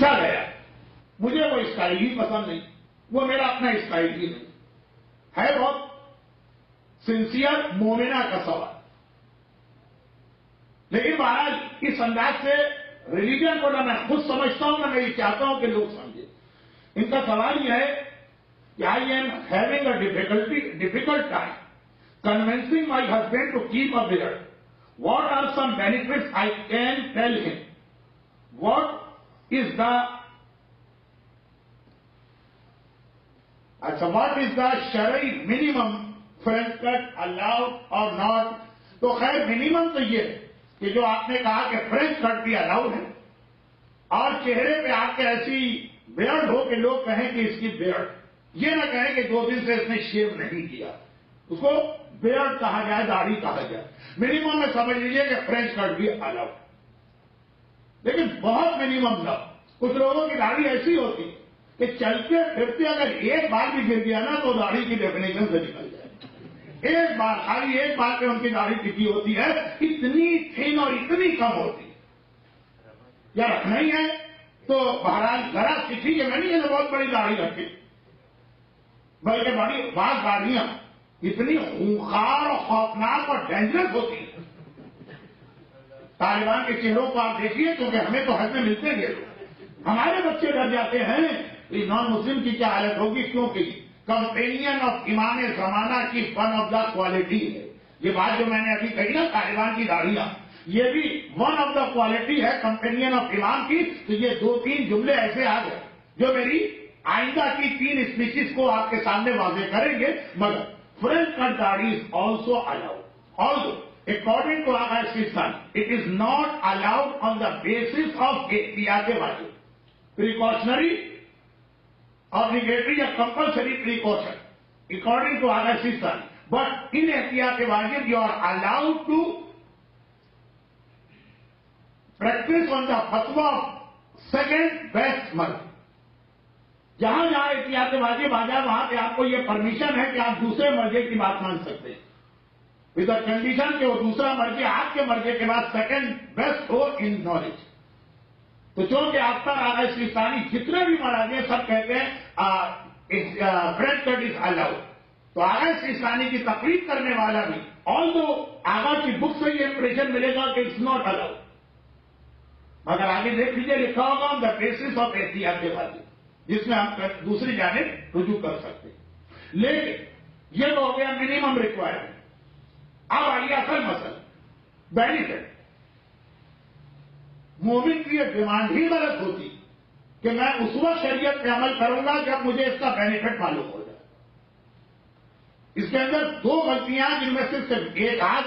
پوچھا گیا، مجھے وہ اسٹائل ہی پسند نہیں، وہ میرا اپنا اسٹائل ہی نہیں ہے۔ بہت سنسیئر مومنہ کا سوال، لیکن بہرحال اس انداز سے ریلیجن کو نہ میں خود سمجھتا ہوں، نہ میں یہ چاہتا ہوں کہ لوگ سمجھیں۔ ان کا سوال یہ ہے کہ I am having a difficult time convincing my husband to keep a beard. What are some benefits I can tell him? What is the شرعی منیمم فرینچ کٹ الاؤڈ اور ناٹ؟ تو خیر منیمم تو یہ ہے کہ جو آپ نے کہا کہ فرینچ کٹ بھی الاؤڈ ہے، اور چہرے پہ آپ کے ایسی بیئرڈ ہو کہ لوگ کہیں کہ اس کی بیئرڈ، یہ نہ کہیں کہ 2 دن سے اس نے شیو نہیں کیا، اس کو بیئرڈ کہا جائے، داڑھی کہا جائے۔ منیمم میں سمجھ لیجیے کہ فرینچ کٹ بھی الاؤڈ، لیکن بہت منیمم نہ۔ کچھ لوگوں کی داڑھی ایسی ہوتی کہ چلتے پھرتے اگر ایک بار بھی گر گیا نا تو داڑھی کی ڈیفینیشن سے نکل جائے۔ ایک بار، خالی ایک بار پہ ان کی داڑھی ٹکی ہوتی ہے، اتنی تھن اور اتنی کم ہوتی ہے۔ یا رکھنا ہی ہے تو بہرحال ذرا ٹھیک ہے، میں نہیں کہتا بہت بڑی داڑھی رکھی، بلکہ بڑی بعض داڑھیاں اتنی خونخوار اور خوفناک اور ڈینجرس ہوتی ہیں۔ طالبان کے چہروں کو آپ دیکھیے، کیونکہ ہمیں تو حد میں ملتے ہیں لوگ، ہمارے بچے ڈر جاتے ہیں کہ نان مسلم کی کیا حالت ہوگی، کیونکہ کمپینین آف امام زمانہ کی ون آف دا کوالٹی ہے۔ یہ بات جو میں نے ابھی کہی نا طالبان کی داڑھیاں، یہ بھی ون آف دا کوالٹی ہے کمپینین آف امام کی۔ تو یہ 2-3 جملے ایسے آ گئے جو میری آئندہ کی 3 اسپیچز کو آپ کے سامنے واضح کریں گے۔ مگر فرینچ کٹ داڑھی is also allowed, also according to our system, it is not allowed on the basis of احتیاط واجب، precautionary, obligatory یا compulsory precaution, according to our system. But in احتیاط واجب, you are allowed to practice on the fatwa of second best مرض۔ جہاں جہاں احتیاط واجب آ جائے وہاں پہ آپ کو یہ پرمیشن ہے کہ آپ دوسرے مرضے کی بات مان سکتے ہیں، ود دا کنڈیشن کہ وہ دوسرا مرضی آپ کے مرضے کے بعد second best who in knowledge. تو چونکہ آپ پر آغا سیستانی جتنے بھی مراجع سب کہتے ہیں فرینچ کٹ از الاؤڈ، تو آغا سیستانی کی تقلید کرنے والا بھی آلدو آغا کی بک سے یہ امپریشن ملے گا کہ اٹس ناٹ الاؤڈ، مگر آگے دیکھ لیجیے لکھا ہوگا آن دا بیسس آف احتیاط واجب، جس میں ہم دوسری جانب رجوع کر سکتے ہیں۔ لیکن یہ تو ہو گیا منیمم ریکوائرمنٹ۔ اب آئیے اصل مسئلہ، بینیفٹ۔ مومن کی یہ ڈیمانڈ ہی غلط ہوتی کہ میں اس وقت شریعت پہ عمل کروں گا جب مجھے اس کا بینیفٹ معلوم ہو جائے۔ اس کے اندر 2 غلطیاں جن میں سے صرف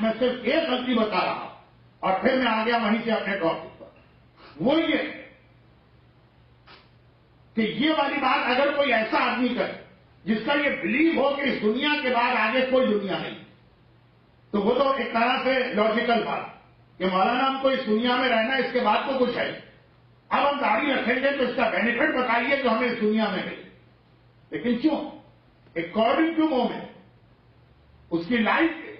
میں صرف ایک غلطی بتا رہا اور پھر میں آ گیا وہیں سے اپنے ٹاپک پر۔ وہ یہ کہ یہ والی بات اگر کوئی ایسا آدمی کرے جس کا یہ بلیو ہو کہ اس دنیا کے بعد آگے کوئی دنیا نہیں، تو وہ تو ایک طرح سے لاجیکل بات کہ مولانا ہم کو اس دنیا میں رہنا، اس کے بعد تو کچھ ہے، اب ہم داڑھی رکھیں گے تو اس کا بینیفٹ بتائیے جو ہمیں اس دنیا میں ملے۔ لیکن کیوں؟ اکارڈنگ ٹو مومن اس کی لائف کے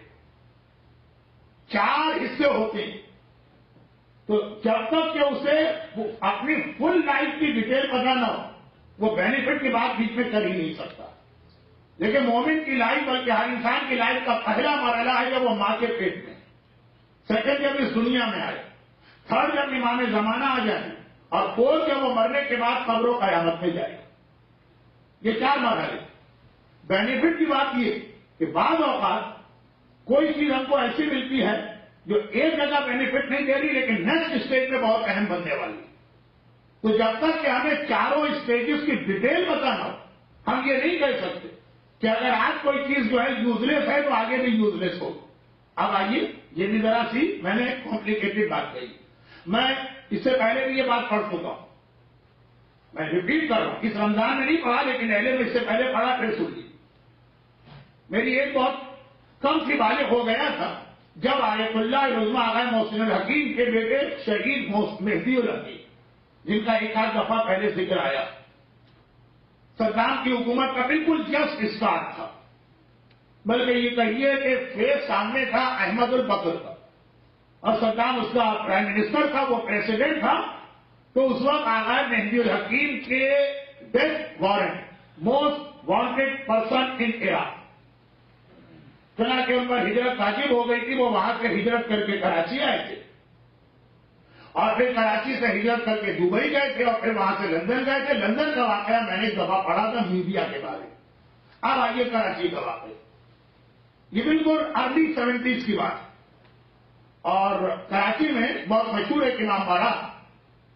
4 حصے ہوتے ہیں، تو جب تک کہ اسے اپنی فل لائف کی ڈیٹیل پتہ نہ ہو وہ بینیفٹ کی بات بیچ میں کر ہی نہیں سکتا۔ لیکن مومن کی لائف، بلکہ ہر انسان کی لائف کا پہلا مرحلہ ہے جب وہ ماں کے پیٹ میں، سیکنڈ جب اس دنیا میں آئے، تھرڈ جب امام زمانہ آ جائے، اور فورتھ جب وہ مرنے کے بعد قبر و قیامت میں جائے۔ یہ 4 مرحلے۔ بینیفٹ کی بات یہ کہ بعض اوقات کوئی چیز ہم کو ایسی ملتی ہے جو ایک جگہ بینیفٹ نہیں دے رہی لیکن نیکسٹ اسٹیج میں بہت اہم بننے والی۔ تو جب تک کہ ہمیں 4 اسٹیجز کی ڈیٹیل بتانا ہو، ہم یہ نہیں کہہ سکتے کہ اگر آج کوئی چیز جو ہے یوزلیس ہے تو آگے بھی یوزلیس ہو۔ اب آئیے، یہ بھی ذرا سی میں نے کمپلیکیٹڈ بات کہی، میں اس سے پہلے بھی یہ بات پڑھ چکا ہوں، میں ریپیٹ کر رہا ہوں، اس رمضان میں نہیں پڑھا لیکن اہلے میں اس سے پہلے پڑھا، پھر سن لی۔ میری ایک بہت کم سی بالغ ہو گیا تھا جب آیت اللہ رضوہ آغا محسن الحکیم کے بیٹے شہید مہدی الحکیم، جن کا ایک آدھ دفعہ پہلے ذکر آیا، صدام کی حکومت کا بالکل جسٹ اسٹارٹ تھا، بلکہ یہ کہیے کہ فیس سامنے تھا احمد البکر کا، اور صدام اس کا پرائم منسٹر تھا، وہ پریسیڈنٹ تھا، تو اس وقت آغا مہدی الحکیم کے death warrant most wanted person in Iraq, چنانچہ ان پر ہجرت واجب ہو گئی تھی، وہ وہاں سے ہجرت کر کے کراچی آئے تھے، اور پھر کراچی سے ہجرت کر کے دبئی گئے تھے، اور پھر وہاں سے لندن گئے تھے۔ لندن کا واقعہ میں نے ایک دفعہ پڑھا تھا میڈیا کے بارے میں۔ اب آئیے کراچی کا واقعہ، یہ بالکل ارلی 70s کی بات ہے، اور کراچی میں بہت مشہور ایک امام باڑہ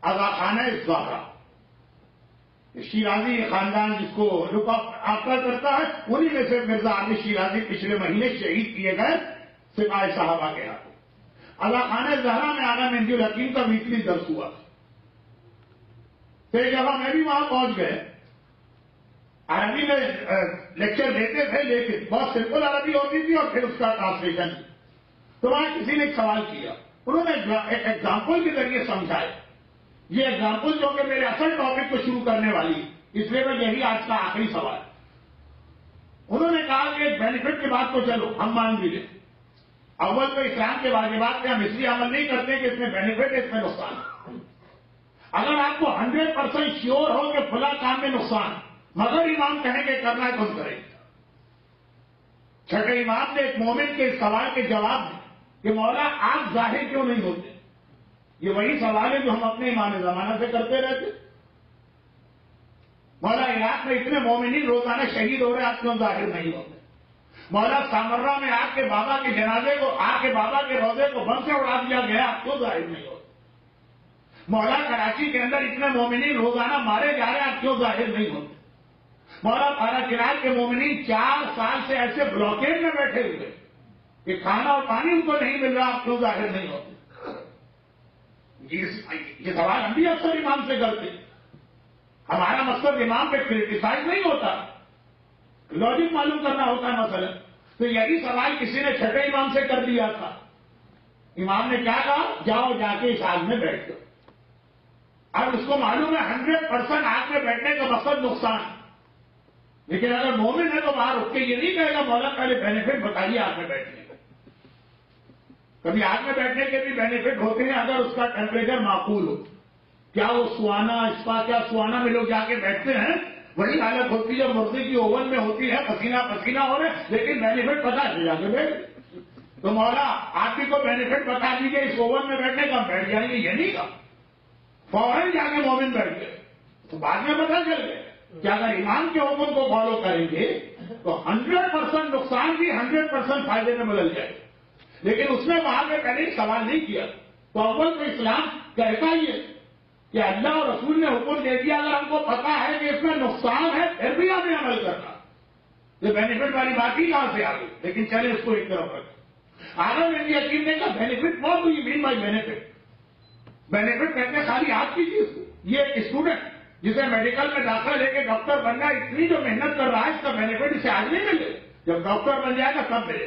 آغا خانہ زہرا، شیرازی خاندان جس کو لک آفٹر کرتا ہے، انہی میں سے مرزا علی شیرازی پچھلے مہینے شہید کیے گئے سپاہی صحابہ کے ہاتھوں۔ آغا خانہ زہرا میں آغا مہدی الحکیم کا ویکلی درس ہوا، پھر جب میں بھی وہاں پہنچ گئے، عربی میں لیکچر دیتے تھے لیکن بہت سمپل عربی ہوتی تھی، اور پھر اس کا ٹرانسلیشن۔ تو وہاں کسی نے ایک سوال کیا، انہوں نے ایک ایگزامپل کے ذریعے سمجھائے۔ یہ ایگزامپل جو کہ میرے اصل ٹاپک کو شروع کرنے والی، اس لیے میں یہی آج کا آخری سوال۔ انہوں نے کہا کہ بینیفٹ کی بات تو چلو ہم مان بھی لیں، اول تو اسلام کے واجبات میں ہم اس لیے عمل نہیں کرتے کہ اس میں بینیفٹ ہے، اس میں نقصان ہے۔ اگر آپ کو 100% شیور ہو کہ فلاں کام میں نقصان، مگر امام کہیں کہ کرنا ہے تو ہم کریں گے۔ چھٹے امام نے ایک مومن کے اس سوال کے جواب میں کہ مولا آپ ظاہر کیوں نہیں ہوتے، یہ وہی سوال ہے جو ہم اپنے امام زمانہ سے کرتے رہتے۔ مولا عراق میں اتنے مومنین روزانہ شہید ہو رہے، آپ کیوں ظاہر نہیں ہوتے؟ مولا سامرہ میں آپ کے بابا کے جنازے کو، آپ کے بابا کے روزے کو بم سے اڑا دیا گیا، آپ کیوں ظاہر نہیں ہوتے؟ مولا کراچی کے اندر اتنے مومنین روزانہ مارے جا رہے ہیں، آپ کیوں ظاہر نہیں ہوتے؟ مولا پارا چراغ کے مومنین 4 سال سے ایسے بلاکیڈ میں بیٹھے ہوئے کہ کھانا اور پانی ان کو نہیں مل رہا، آپ کیوں ظاہر نہیں ہوتے؟ یہ سوال ہم بھی اکثر امام سے کرتے۔ ہمارا مقصد امام پہ کرٹیسائز نہیں ہوتا، لاجک معلوم کرنا ہوتا ہے مثلا۔ تو یہی سوال کسی نے چھٹے امام سے کر دیا تھا، امام نے کیا کہا، جاؤ جا کے اس آگ میں بیٹھ جاؤ۔ اب اس کو معلوم ہے 100% آگ میں بیٹھنے کا مقصد نقصان، لیکن اگر مومن ہے تو باہر اٹھ کے یہ نہیں کہے گا مولا پہلے بینیفٹ بتائیے آگ میں بیٹھنے کا۔ کبھی آگ میں بیٹھنے کے بھی بینیفٹ ہوتے ہیں اگر اس کا ٹیمپریچر معقول ہو۔ کیا وہ سوانا اسپا، کیا سوانا میں لوگ جا کے بیٹھتے ہیں، وہی حالت ہوتی ہے مرغی کی اوون میں ہوتی ہے، پسینہ پسینہ ہو رہے، لیکن بینیفٹ پتا ہے جا کے بیٹھ۔ تو مولا آپ ہی کو بینیفٹ بتا دیجیے اس اوون میں بیٹھنے کا، بیٹھ جائیں گے، یہ نہیں کہا، فوراً جا کے مومن بیٹھ گئے۔ تو بعد میں پتا چل گئے کہ اگر امام کے حکم کو فالو کریں گے تو 100% نقصان بھی 100% فائدے میں بدل جائے، لیکن اس نے وہاں پہ پہلے سوال نہیں کیا۔ تو اول تو اسلام کہتا ہی ہے کہ اللہ اور رسول نے حکم دے دیا، اگر ہم کو پتا ہے کہ اس میں نقصان ہے پھر بھی ہمیں عمل کرنا، یہ بینیفٹ والی بات ہی کہاں سے آ گئی؟ لیکن چلے اس کو ایک طرف رکھیں۔ آغا مہدی حکیم نے کہا benefit what do you mean by benefit? Benefit کہتے ہیں خالی آپ کی چیز کو۔ یہ ایک اسٹوڈنٹ جسے میڈیکل میں داخلہ لے کے ڈاکٹر بن جائے، اتنی جو محنت کر رہا ہے اس کا بینیفٹ اسے آج نہیں ملے، جب ڈاکٹر بن جائے گا تب ملے،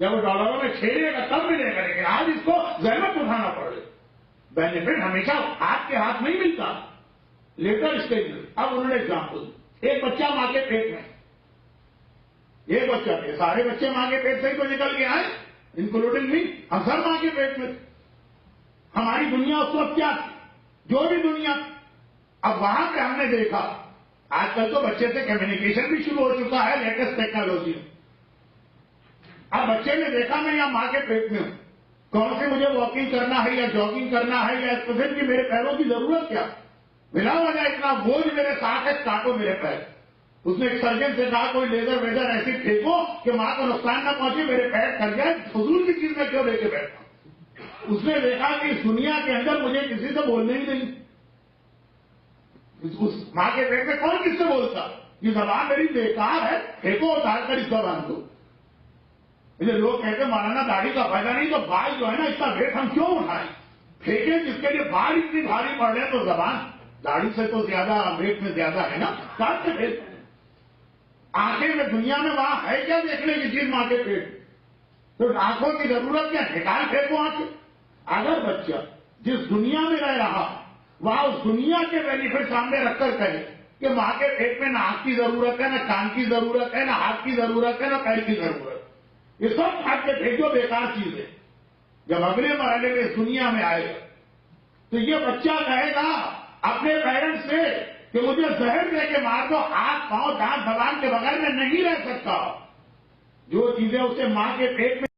جب وہ ڈالروں میں چھیڑے گا تب ملے گا، لیکن آج اس کو زحمت اٹھانا پڑے۔ بینیفٹ ہمیشہ ہاتھ کے ہاتھ نہیں ملتا، لیٹر اسٹیج میں۔ اب انہوں نے ایگزامپل، ایک بچہ ماں کے پیٹ میں، ایک بچہ تھے، سارے بچے ماں کے پیٹ سے ہی تو نکل کے آئے، انکلوڈنگ می، ہم سب ماں کے پیٹ میں تھے۔ ہماری دنیا اس وقت کیا تھی، جو بھی دنیا تھی۔ اب وہاں پہ ہم نے دیکھا آج کل تو بچے سے کمیونیکیشن بھی شروع ہو چکا ہے لیٹسٹ ٹیکنالوجی میں۔ اب بچے نے دیکھا میں یہاں ماں کے پیٹ میں ہوں، کون سے مجھے واکنگ کرنا ہے یا جاگنگ کرنا ہے یا ایکسرسائز کی میرے پیروں کی ضرورت کیا، بلا وجہ اتنا بوجھ میرے ساتھ ہے، کاٹو میرے پیر۔ اس نے ایک سرجن سے کہا کوئی لیزر ویزر ایسی پھینکو کہ ماں کو نقصان نہ پہنچے، میرے پیر کٹ جائے، فضول کی چیز میں کیوں لے کے بیٹھا۔ اس نے دیکھا کہ اس دنیا کے اندر مجھے کسی سے بولنے ہی نہیں، اس ماں کے پیٹ میں کون کس سے بولتا، یہ زبان میری بیکار ہے، پھینکو اتار کر اس زبان کو۔ لوگ کہتے ہیں مولانا داڑھی کا فائدہ نہیں، تو بال جو ہے نا اس کا ویٹ ہم کیوں اٹھائیں، پھینکیں جس کے لیے بال اتنی بھاری پڑ رہے ہیں، تو زبان داڑھی سے تو زیادہ ویٹ میں زیادہ ہے نا، کاٹ سے پھینک۔ آنکھیں میں دنیا میں وہاں ہے کیا دیکھنے کی چیز ماں کے پیٹ، تو آنکھوں کی ضرورت کیا، نکال پھینکو آنکھیں۔ اگر بچہ جس دنیا میں رہ رہا وہاں اس دنیا کے بینیفٹ سامنے رکھ کر کہے کہ ماں کے پیٹ میں نہ آنکھ کی ضرورت ہے، نہ کان کی ضرورت ہے، نہ ہاتھ کی ضرورت ہے، نہ پیر کی ضرورت، یہ سب کھاٹ کے پھینکو، بیکار چیز ہے۔ جب اگلے مرحلے میں اس دنیا میں آئے گا تو یہ بچہ کہے گا اپنے پیرنٹس سے کہ مجھے زہر دے کے مار دو، ہاتھ پاؤں دانت زبان کے بغیر میں نہیں رہ سکتا. جو چیزیں اسے ماں کے پیٹ میں